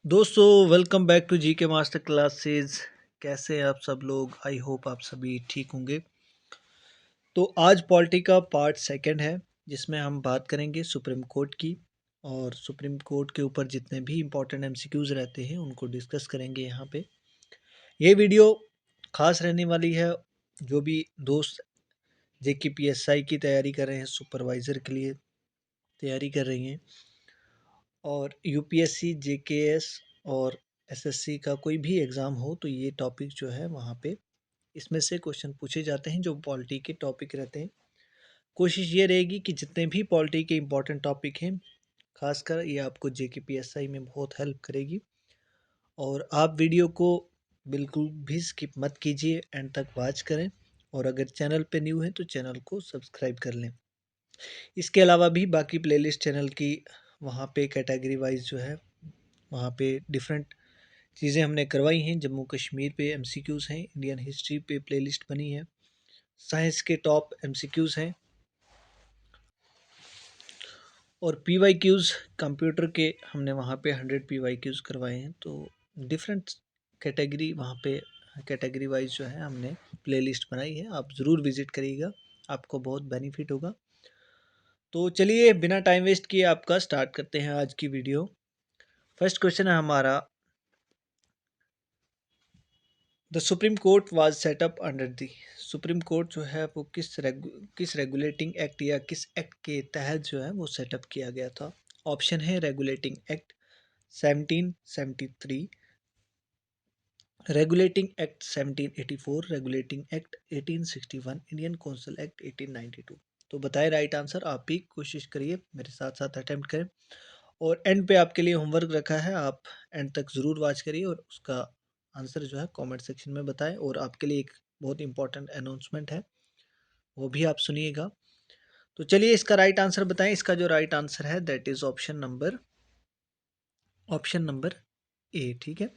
दोस्तों welcome back to जी के master classes. कैसे हैं आप सब लोग? आई होप आप सभी ठीक होंगे। तो आज पॉलिटी का पार्ट सेकंड है जिसमें हम बात करेंगे सुप्रीम कोर्ट की, और सुप्रीम कोर्ट के ऊपर जितने भी इम्पोर्टेंट एमसीक्यूज़ रहते हैं उनको डिस्कस करेंगे यहाँ पे। ये वीडियो खास रहने वाली है जो भी दोस्त जेकेपीएसआई की तैयारी कर रहे हैं, सुपरवाइज़र के लिए तैयारी कर रही हैं, और यूपीएससी जेकेएस और एसएससी का कोई भी एग्ज़ाम हो तो ये टॉपिक जो है वहाँ पे इसमें से क्वेश्चन पूछे जाते हैं जो पॉलिटी के टॉपिक रहते हैं। कोशिश ये रहेगी कि जितने भी पॉलिटी के इम्पोर्टेंट टॉपिक हैं, खासकर ये आपको जेकेपीएसआई में बहुत हेल्प करेगी। और आप वीडियो को बिल्कुल भी स्किप मत कीजिए, एंड तक वॉच करें, और अगर चैनल पे न्यू हैं तो चैनल को सब्सक्राइब कर लें। इसके अलावा भी बाकी प्लेलिस्ट चैनल की वहाँ पे कैटेगरी वाइज जो है वहाँ पे डिफरेंट चीज़ें हमने करवाई हैं। जम्मू कश्मीर पे एमसीक्यूज़ हैं, इंडियन हिस्ट्री पे प्लेलिस्ट बनी है, साइंस के टॉप एमसीक्यूज़ हैं, और पीवाईक्यूज़ कंप्यूटर के हमने वहाँ पे 100 पीवाईक्यूज़ करवाए हैं। तो डिफरेंट कैटेगरी वहाँ पे कैटेगरी वाइज जो है हमने प्लेलिस्ट बनाई है, आप ज़रूर विज़िट करिएगा, आपको बहुत बेनिफिट होगा। तो चलिए बिना टाइम वेस्ट किए आपका स्टार्ट करते हैं आज की वीडियो। फर्स्ट क्वेश्चन है हमारा, the supreme court was setup under the. Supreme court जो है वो किस रेगुलेटिंग एक्ट या किस एक्ट के तहत जो है वो सेटअप किया गया था? ऑप्शन है regulating act 1773, regulating act 1784, regulating act 1861, Indian council act 1892। तो बताए राइट आंसर। आप भी कोशिश करिए, मेरे साथ साथ अटेम्प्ट करें, और एंड पे आपके लिए होमवर्क रखा है, आप एंड तक ज़रूर वॉच करिए और उसका आंसर जो है कमेंट सेक्शन में बताएं। और आपके लिए एक बहुत इंपॉर्टेंट अनाउंसमेंट है, वो भी आप सुनिएगा। तो चलिए इसका राइट आंसर बताएं। इसका जो राइट आंसर है that is option number A. ठीक है,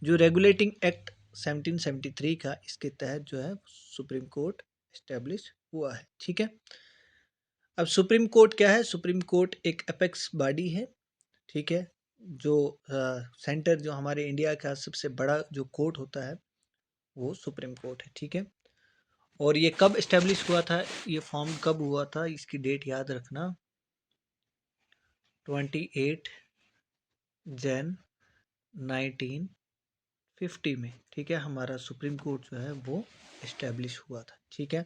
जो रेगुलेटिंग एक्ट 1773 का, इसके तहत जो है सुप्रीम कोर्ट इस्टेब्लिश हुआ है। ठीक है, अब सुप्रीम कोर्ट क्या है? सुप्रीम कोर्ट एक अपेक्स बॉडी है। ठीक है, जो सेंटर जो हमारे इंडिया का सबसे बड़ा जो कोर्ट होता है वो सुप्रीम कोर्ट है। ठीक है, और ये कब इस्टेब्लिश हुआ था, ये फॉर्म कब हुआ था, इसकी डेट याद रखना, 28 जन 1950 में। ठीक है, हमारा सुप्रीम कोर्ट जो है वो इस्टेब्लिश हुआ था। ठीक है,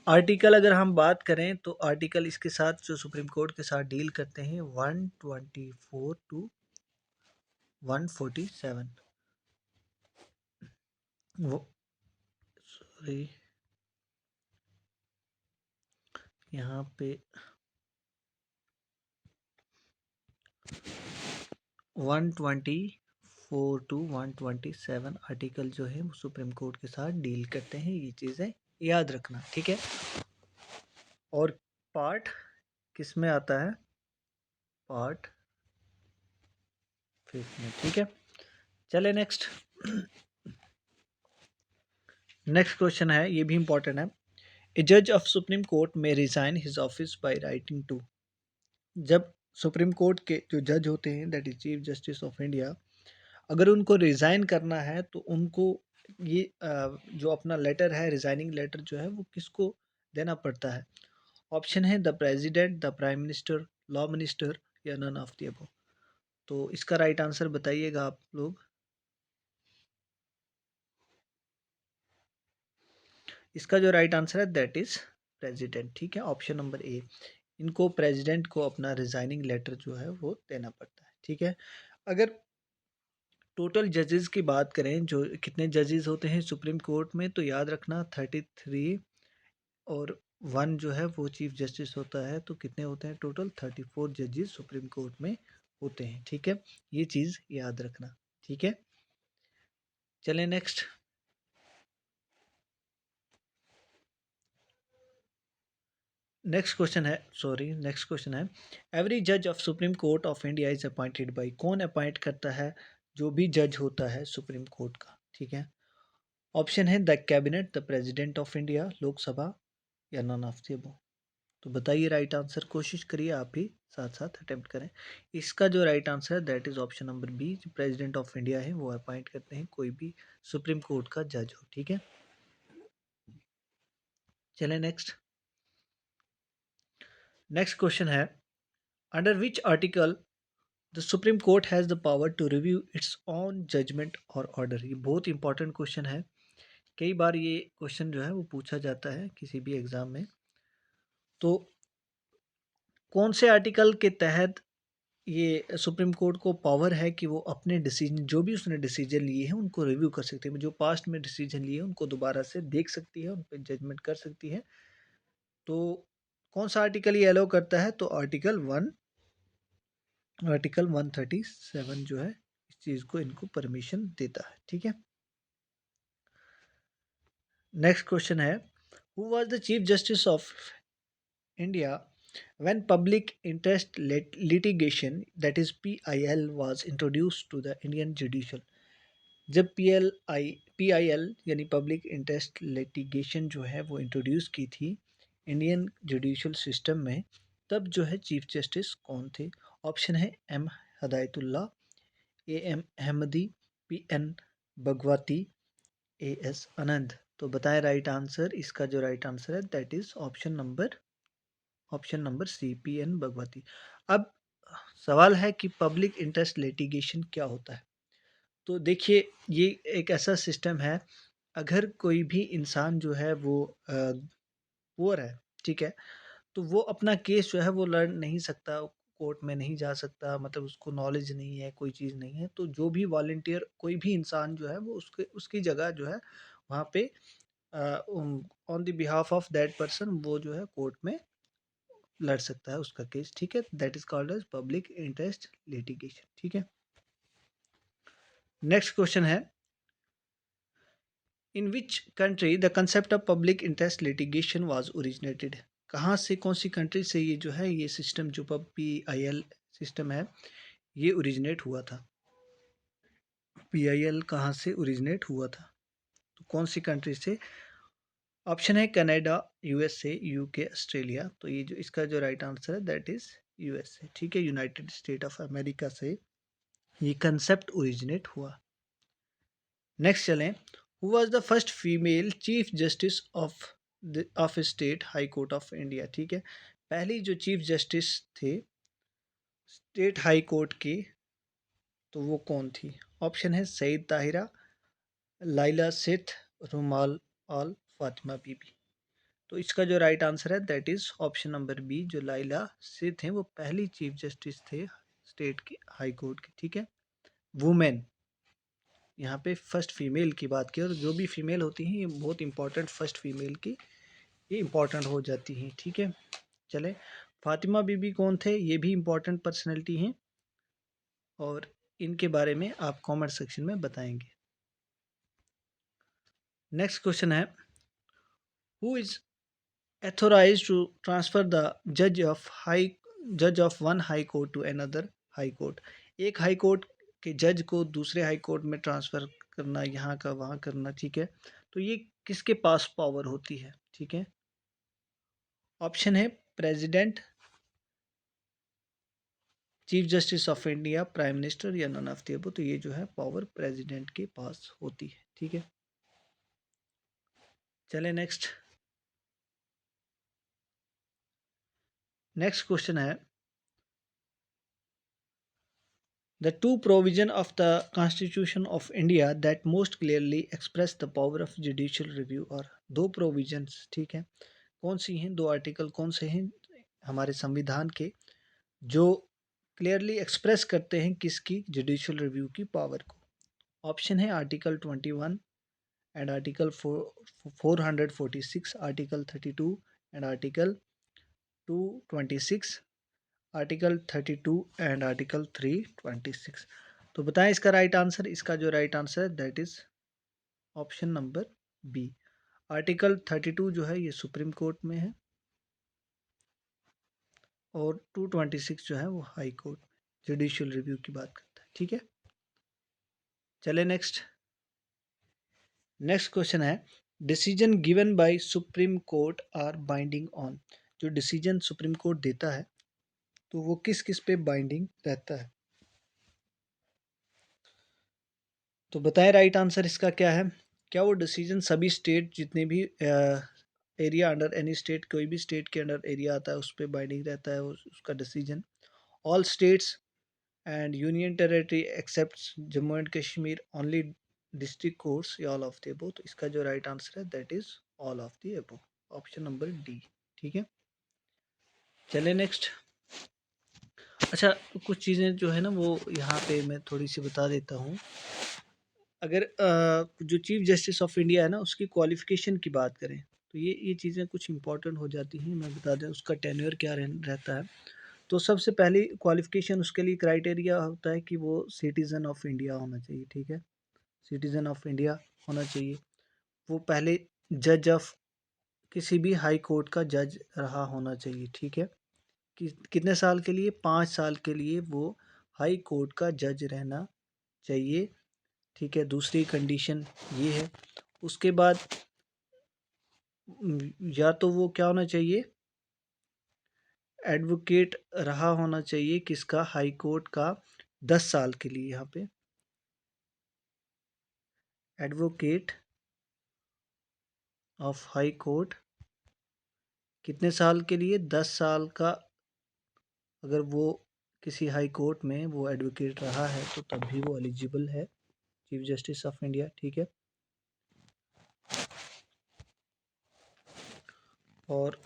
आर्टिकल अगर हम बात करें तो आर्टिकल इसके साथ जो सुप्रीम कोर्ट के साथ डील करते हैं 124 टू 147, वो सॉरी यहाँ पे 124 टू 127 आर्टिकल जो है वो सुप्रीम कोर्ट के साथ डील करते हैं। ये चीज़ें याद रखना। ठीक है, और पार्ट किस में आता है? पार्ट 5 में। ठीक है, चले नेक्स्ट। नेक्स्ट क्वेश्चन है, ये भी इंपॉर्टेंट है। ए जज of supreme court may resign his office by writing to. जब सुप्रीम कोर्ट के जो जज होते हैं that is chief justice of India, अगर उनको रिज़ाइन करना है तो उनको ये जो अपना लेटर है, रिज़ाइनिंग लेटर जो है वो किसको देना पड़ता है? ऑप्शन है the president, the prime minister, law minister, या नन ऑफ द अबव। तो इसका राइट आंसर बताइएगा आप लोग। इसका जो राइट आंसर है दैट इज़ प्रेसिडेंट। ठीक है, ऑप्शन नंबर ए। इनको प्रेसिडेंट को अपना रिज़ाइनिंग लेटर जो है वो देना पड़ता है। ठीक है, अगर टोटल जजेस की बात करें, जो कितने जजेस होते हैं सुप्रीम कोर्ट में, तो याद रखना 33, और 1 जो है वो चीफ जस्टिस होता है। तो कितने होते हैं टोटल? 34 जजेस सुप्रीम कोर्ट में होते हैं। ठीक है, ये चीज़ याद रखना। ठीक है, चलें नेक्स्ट। नेक्स्ट क्वेश्चन है, एवरी जज of supreme court of India is appointed by. कौन अपॉइंट करता है जो भी जज होता है सुप्रीम कोर्ट का? ठीक है, ऑप्शन है the cabinet, the president of India, Lok Sabha, या नन ऑफ द अबव। तो बताइए राइट आंसर, कोशिश करिए आप भी साथ साथ अटेम्प्ट करें। इसका जो राइट आंसर है that is option number B, जो प्रेसिडेंट ऑफ इंडिया है वो अपॉइंट करते हैं कोई भी सुप्रीम कोर्ट का जज हो। ठीक है, चलें नेक्स्ट। नेक्स्ट क्वेश्चन है, under which article the supreme court has the power to review its own judgment और ऑर्डर। ये बहुत इंपॉर्टेंट क्वेश्चन है, कई बार ये क्वेश्चन जो है वो पूछा जाता है किसी भी एग्जाम में। तो कौन से आर्टिकल के तहत ये सुप्रीम कोर्ट को पावर है कि वो अपने डिसीजन, जो भी उसने डिसीजन लिए हैं उनको रिव्यू कर सकती है, जो पास्ट में डिसीजन लिए हैं उनको दोबारा से देख सकती है, उन पर जजमेंट कर सकती है। तो कौन सा आर्टिकल ये अलाउ करता है? तो आर्टिकल 137 जो है इस चीज़ को इनको परमिशन देता है। ठीक है, नेक्स्ट क्वेश्चन है, who was the chief justice of India when public interest litigation, that is PIL, was introduced to the Indian judicial। जब PIL यानी पब्लिक इंटरेस्ट लिटिगेशन जो है वो इंट्रोड्यूस की थी इंडियन जुडिशियल सिस्टम में, तब जो है चीफ जस्टिस कौन थे? ऑप्शन है M हदायतुल्ला, AM Ahmadi, PN Bhagwati, AS आनंद। तो बताएं राइट आंसर। इसका जो राइट आंसर है that is option number C, PN Bhagwati. अब सवाल है कि पब्लिक इंटरेस्ट लिटिगेशन क्या होता है? तो देखिए, ये एक ऐसा सिस्टम है, अगर कोई भी इंसान जो है वो पुअर है, ठीक है, तो वो अपना केस जो है वो लड़ नहीं सकता, कोर्ट में नहीं जा सकता, मतलब उसको नॉलेज नहीं है, कोई चीज़ नहीं है, तो जो भी वॉलंटियर, कोई भी इंसान जो है वो उसके उसकी जगह जो है वहाँ पे on the behalf of that person वो जो है कोर्ट में लड़ सकता है उसका केस। ठीक है, that is called as public interest litigation. ठीक है, नेक्स्ट क्वेश्चन है, in which country the concept of public interest litigation was originated. कहाँ से, कौन सी कंट्री से ये जो है ये सिस्टम जो PIL सिस्टम है ये ओरिजिनेट हुआ था? PIL कहाँ से ओरिजिनेट हुआ था? तो कौन सी कंट्री से? ऑप्शन है कनाडा, USA, UK, ऑस्ट्रेलिया। तो ये जो इसका जो राइट आंसर है दैट इज USA। ठीक है, यूनाइटेड स्टेट ऑफ अमेरिका से ये कंसेप्ट ओरिजिनेट हुआ। नेक्स्ट चलें, who was the first female chief justice of state high court of India. ठीक है, पहली जो चीफ जस्टिस थे स्टेट हाई कोर्ट की, तो वो कौन थी? ऑप्शन है सईद ताहिरा, लाइला सिथ, रुमाल ऑल, फातिमा बीबी। तो इसका जो राइट आंसर है that is option number B, जो लाइला सिथ हैं वो पहली चीफ जस्टिस थे स्टेट के हाई कोर्ट के। ठीक है, वुमेन, यहाँ पे फर्स्ट फीमेल की बात की, और जो भी फीमेल होती हैं ये बहुत इंपॉर्टेंट, फर्स्ट फीमेल की ये इंपॉर्टेंट हो जाती हैं। ठीक है, चले, फातिमा बीबी कौन थे? ये भी इंपॉर्टेंट पर्सनैलिटी हैं और इनके बारे में आप कमेंट सेक्शन में बताएंगे। नेक्स्ट क्वेश्चन है, who is authorized to transfer the judge of one high court to another high court। एक हाई कोर्ट के जज को दूसरे हाई कोर्ट में ट्रांसफ़र करना, यहाँ का वहाँ करना। ठीक है, तो ये किसके पास पावर होती है? ठीक है, ऑप्शन है president, chief justice of India, prime minister, या नन ऑफ द अबव। तो ये जो है पावर प्रेसिडेंट के पास होती है। ठीक है, चले नेक्स्ट। नेक्स्ट क्वेश्चन है, the two provision of the Constitution of India that most clearly express the power of judicial review are। दो provisions, ठीक है, कौन सी हैं? दो आर्टिकल कौन से हैं हमारे संविधान के जो क्लियरली एक्सप्रेस करते हैं किसकी? जुडिशियल रिव्यू की पावर को। ऑप्शन है article 21 and article 446, article 32 and article 226, article 32 and article 326। तो बताएं इसका राइट आंसर। इसका जो राइट आंसर है that is option number B, article 32 जो है ये सुप्रीम कोर्ट में है और 226 जो है वो हाई कोर्ट में जुडिशियल रिव्यू की बात करता है। ठीक है, चले नेक्स्ट। नेक्स्ट क्वेश्चन है, decision given by supreme court are binding on. जो डिसीजन सुप्रीम कोर्ट देता है तो वो किस किस पे बाइंडिंग रहता है। तो बताएं राइट आंसर इसका क्या है। क्या वो डिसीजन सभी स्टेट जितने भी एरिया अंडर एनी स्टेट, कोई भी स्टेट के अंडर एरिया आता है उस पर बाइंडिंग रहता है उसका decision. All states and union territory except Jammu and Kashmir only district courts, या ऑल ऑफ द अबव। तो इसका जो राइट आंसर है that is all of the above, option number D. ठीक है, चले नेक्स्ट। अच्छा, कुछ चीज़ें जो है ना वो यहाँ पे मैं थोड़ी सी बता देता हूँ। अगर जो चीफ जस्टिस ऑफ इंडिया है ना उसकी क्वालिफिकेशन की बात करें तो ये चीज़ें कुछ इंपॉर्टेंट हो जाती हैं। मैं बता दें उसका टेन्योर क्या रहता है। तो सबसे पहली क्वालिफिकेशन उसके लिए क्राइटेरिया होता है कि वो सिटीज़न ऑफ इंडिया होना चाहिए। ठीक है, सिटीज़न ऑफ इंडिया होना चाहिए। वो पहले जज ऑफ किसी भी हाई कोर्ट का जज रहा होना चाहिए। ठीक है, कितने साल के लिए, 5 साल के लिए वो हाई कोर्ट का जज रहना चाहिए। ठीक है, दूसरी कंडीशन ये है। उसके बाद या तो वो क्या होना चाहिए, एडवोकेट रहा होना चाहिए किसका, हाई कोर्ट का 10 साल के लिए। यहाँ पे एडवोकेट ऑफ हाई कोर्ट कितने साल के लिए, 10 साल का। अगर वो किसी हाई कोर्ट में वो एडवोकेट रहा है तो तब भी वो एलिजिबल है चीफ जस्टिस ऑफ इंडिया। ठीक है, और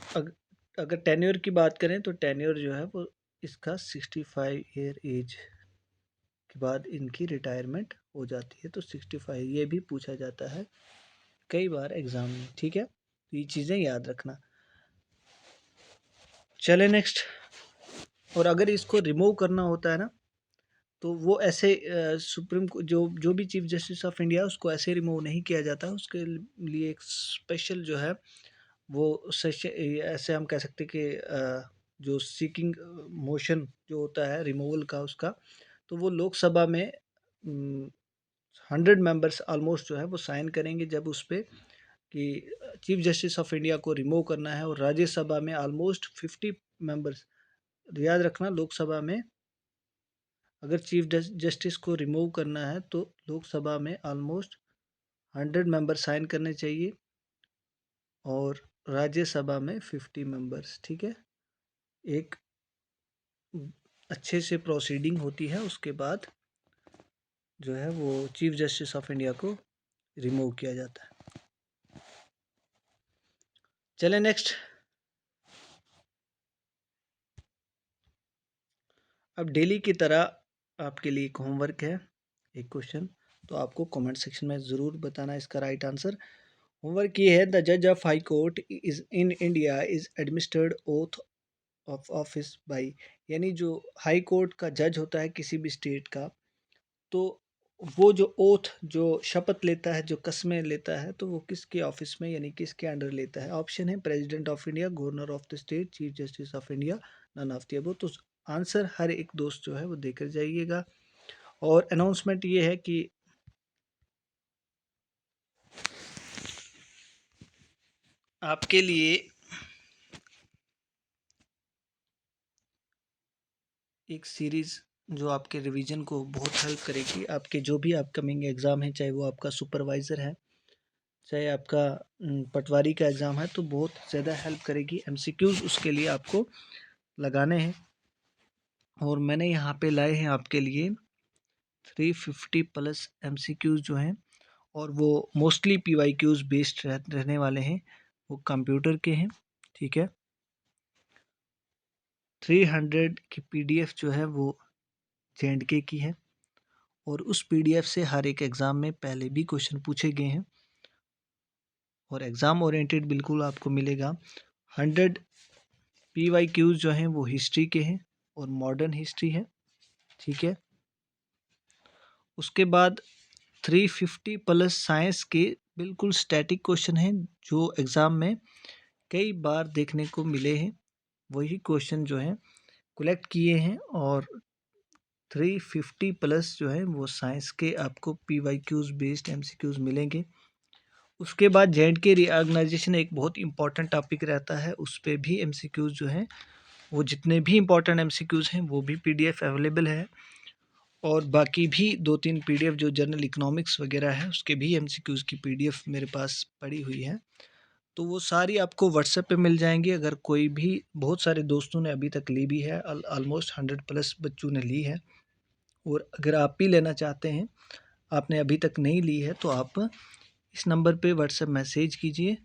अगर टेन्योर की बात करें तो टेन्योर जो है वो इसका 65 ईयर एज के बाद इनकी रिटायरमेंट हो जाती है। तो 65 ये भी पूछा जाता है कई बार एग्जाम में। ठीक है, तो ये चीज़ें याद रखना। चले नेक्स्ट। और अगर इसको रिमूव करना होता है ना तो वो ऐसे सुप्रीम जो भी चीफ जस्टिस ऑफ इंडिया उसको ऐसे रिमूव नहीं किया जाता। उसके लिए एक स्पेशल जो है वो सेशन, ऐसे हम कह सकते हैं कि जो सीकिंग मोशन जो होता है रिमूवल का उसका, तो वो लोकसभा में 100 मेंबर्स ऑलमोस्ट जो है वो साइन करेंगे जब उस पर कि चीफ जस्टिस ऑफ इंडिया को रिमूव करना है। और राज्यसभा में ऑलमोस्ट 50 मेंबर्स, याद रखना लोकसभा में अगर चीफ जस्टिस को रिमूव करना है तो लोकसभा में ऑलमोस्ट 100 मेंबर साइन करने चाहिए और राज्यसभा में 50 मेंबर्स। ठीक है, एक अच्छे से प्रोसीडिंग होती है, उसके बाद जो है वो चीफ जस्टिस ऑफ इंडिया को रिमूव किया जाता है। चले नेक्स्ट। अब डेली की तरह आपके लिए एक होमवर्क है, एक क्वेश्चन। तो आपको कमेंट सेक्शन में ज़रूर बताना इसका राइट आंसर। होमवर्क ये है, द जज of high court is in India is administered oath of office by, यानी जो हाई कोर्ट का जज होता है किसी भी स्टेट का, तो वो जो ओथ जो शपथ लेता है, जो कस्में लेता है, तो वो किसके ऑफिस में यानी किसके अंडर लेता है। ऑप्शन है president of India, governor of the state, chief justice of India, none of the above. तो आंसर हर एक दोस्त जो है वो देकर जाइएगा। और अनाउंसमेंट ये है कि आपके लिए एक सीरीज़ जो आपके रिवीजन को बहुत हेल्प करेगी। आपके जो भी अपकमिंग एग्ज़ाम है, चाहे वो आपका सुपरवाइज़र है, चाहे आपका पटवारी का एग्ज़ाम है, तो बहुत ज़्यादा हेल्प करेगी। एमसीक्यूज़ उसके लिए आपको लगाने हैं और मैंने यहाँ पे लाए हैं आपके लिए 350 प्लस एमसीक्यूज़ जो हैं, और वो मोस्टली पीवाईक्यूज़ बेस्ड रहने वाले हैं, वो कंप्यूटर के हैं। ठीक है, 300 की पीडीएफ जो है वो जेएंडके की है, और उस पीडीएफ से हर एक एग्ज़ाम में पहले भी क्वेश्चन पूछे गए हैं और एग्ज़ाम ओरिएंटेड बिल्कुल आपको मिलेगा। 100 पीवाईक्यूज़ जो हैं वो हिस्ट्री के हैं और मॉडर्न हिस्ट्री है। ठीक है, उसके बाद 350 प्लस साइंस के बिल्कुल स्टैटिक क्वेश्चन हैं जो एग्ज़ाम में कई बार देखने को मिले हैं, वही क्वेश्चन जो हैं कलेक्ट किए हैं। और 350 प्लस जो है वो साइंस के आपको पीवाईक्यूज़ बेस्ड एमसीक्यूज़ मिलेंगे। उसके बाद जे&के रीऑर्गेनाइजेशन एक बहुत इंपॉर्टेंट टॉपिक रहता है, उस पे भी एमसीक्यूज़ जो हैं, वो जितने भी इंपॉर्टेंट एमसीक्यूज़ हैं वो भी पीडीएफ अवेलेबल है। और बाकी भी 2-3 पीडीएफ जो जनरल इकोनॉमिक्स वगैरह है उसके भी एमसीक्यूज़ की पीडीएफ मेरे पास पड़ी हुई है। तो वो सारी आपको व्हाट्सएप पे मिल जाएंगी। अगर कोई भी, बहुत सारे दोस्तों ने अभी तक ली भी है, ऑलमोस्ट 100 प्लस बच्चों ने ली है। और अगर आप भी लेना चाहते हैं, आपने अभी तक नहीं ली है, तो आप इस नंबर पे व्हाट्सएप मैसेज कीजिए।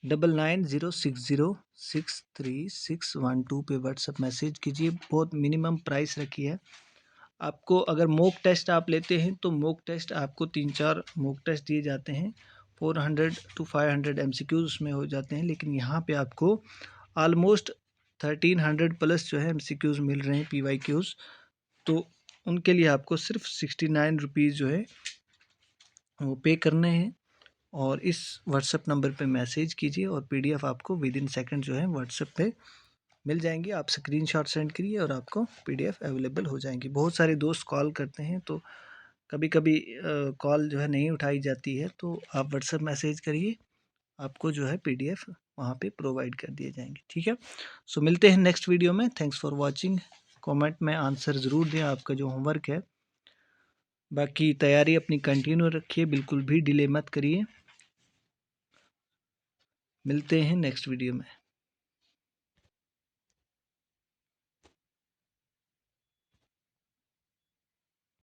डबल 90606361 पे व्हाट्सएप मैसेज कीजिए। बहुत मिनिमम प्राइस रखी है। आपको अगर मॉक टेस्ट आप लेते हैं तो मॉक टेस्ट आपको 3-4 मॉक टेस्ट दिए जाते हैं, 400 to 500 एमसीक्यूज उसमें हो जाते हैं। लेकिन यहाँ पे आपको ऑलमोस्ट 1300 प्लस जो है एमसीक्यूज मिल रहे हैं, पीवाईक्यूज। तो उनके लिए आपको सिर्फ 69 रुपीज़ जो है वो पे करने हैं। और इस व्हाट्सएप नंबर पे मैसेज कीजिए और पीडीएफ आपको विद इन सेकंड जो है व्हाट्सएप पे मिल जाएंगी। आप स्क्रीनशॉट सेंड करिए और आपको पीडीएफ अवेलेबल हो जाएंगी। बहुत सारे दोस्त कॉल करते हैं, तो कभी कभी कॉल जो है नहीं उठाई जाती है, तो आप व्हाट्सएप मैसेज करिए, आपको जो है पीडीएफ वहाँ पे प्रोवाइड कर दिए जाएंगे। ठीक है, सो मिलते हैं नेक्स्ट वीडियो में। Thanks for watching. कमेंट में आंसर ज़रूर दें आपका जो होमवर्क है। बाकी तैयारी अपनी कंटिन्यू रखिए, बिल्कुल भी डिले मत करिए। मिलते हैं नेक्स्ट वीडियो में।